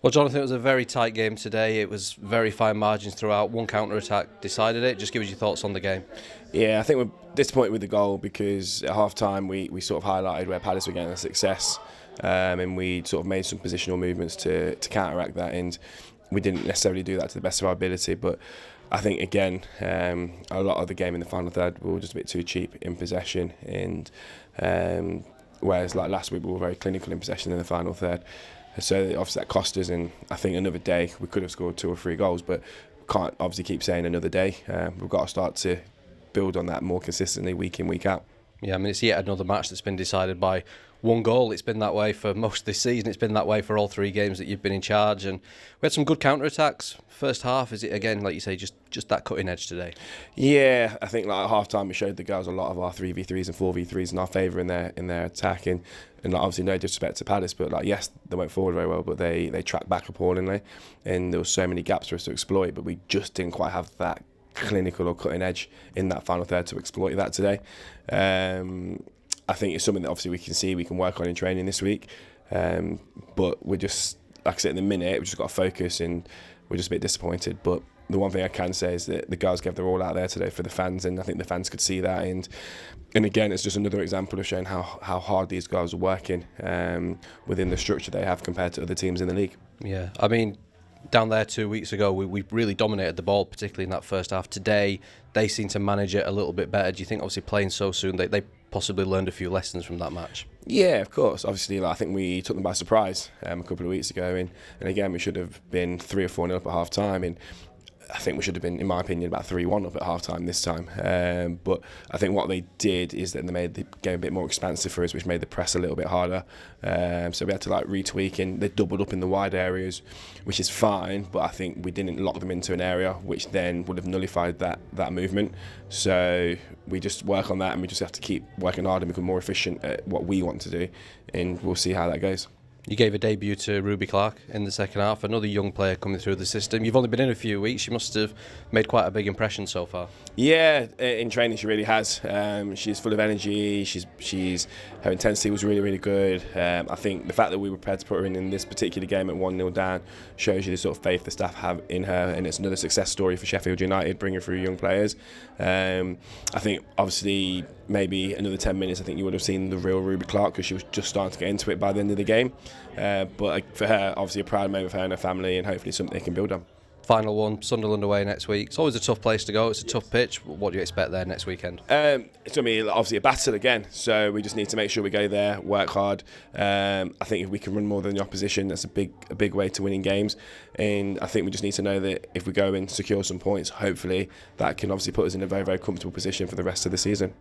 Well, Jonathan, it was a very tight game today. It was very fine margins throughout. One counter-attack decided it. Just give us your thoughts on the game. Yeah, I think we're disappointed with the goal because at half-time we sort of highlighted where Palace were getting a success, and we sort of made some positional movements to counteract that, and we didn't necessarily do that to the best of our ability. But I think, again, a lot of the game in the final third we were just a bit too cheap in possession, and whereas like last week we were very clinical in possession in the final third. So obviously that cost us, and I think another day we could have scored 2 or 3 goals, but we can't obviously keep saying another day. We've got to start to build on that more consistently week in, week out. Yeah, I mean, it's yet another match that's been decided by one goal. It's been that way for most of this season. It's been that way for all 3 games that you've been in charge. And we had some good counter-attacks. First half, is it, again, like you say, just that cutting edge today? Yeah, I think like at half-time we showed the girls a lot of our 3v3s and 4v3s in our favour in their attack. And like, obviously no disrespect to Palace, but like, yes, they went forward very well, but they tracked back appallingly. And there were so many gaps for us to exploit, but we just didn't quite have that clinical or cutting edge in that final third to exploit that today. I think it's something that obviously we can see we can work on in training this week, but we're just, like I said, in the minute we've just got to focus, and we're just a bit disappointed. But the one thing I can say is that the girls gave their all out there today for the fans, and I think the fans could see that. And again, it's just another example of showing how hard these girls are working within the structure they have compared to other teams in the league. Yeah, I mean, down there 2 weeks ago, we really dominated the ball, particularly in that first half. Today, they seem to manage it a little bit better. Do you think, obviously, playing so soon, they possibly learned a few lessons from that match? Yeah, of course. Obviously, like, I think we took them by surprise a couple of weeks ago, and again, we should have been 3 or 4-0 up at half time, and I think we should have been, in my opinion, about 3-1 up at half-time this time. But I think what they did is that they made the game a bit more expansive for us, which made the press a little bit harder. So we had to like retweak, and they doubled up in the wide areas, which is fine, but I think we didn't lock them into an area, which then would have nullified that movement. So we just work on that, and we just have to keep working hard and become more efficient at what we want to do, and we'll see how that goes. You gave a debut to Ruby Clark in the second half, another young player coming through the system. You've only been in a few weeks. You must have made quite a big impression so far. Yeah, in training she really has. She's full of energy. Her intensity was really, really good. I think the fact that we were prepared to put her in this particular game at 1-0 down shows you the sort of faith the staff have in her, and it's another success story for Sheffield United, bringing through young players. I think obviously maybe another 10 minutes, I think you would have seen the real Ruby Clark, because she was just starting to get into it by the end of the game. But for her, obviously a proud moment for her and her family, and hopefully something they can build on. Final one, Sunderland away next week. It's always a tough place to go. It's a tough pitch. What do you expect there next weekend? It's going to be obviously a battle again, so we just need to make sure we go there, work hard. I think if we can run more than the opposition, that's a big way to winning games. And I think we just need to know that if we go and secure some points, hopefully that can obviously put us in a very, very comfortable position for the rest of the season.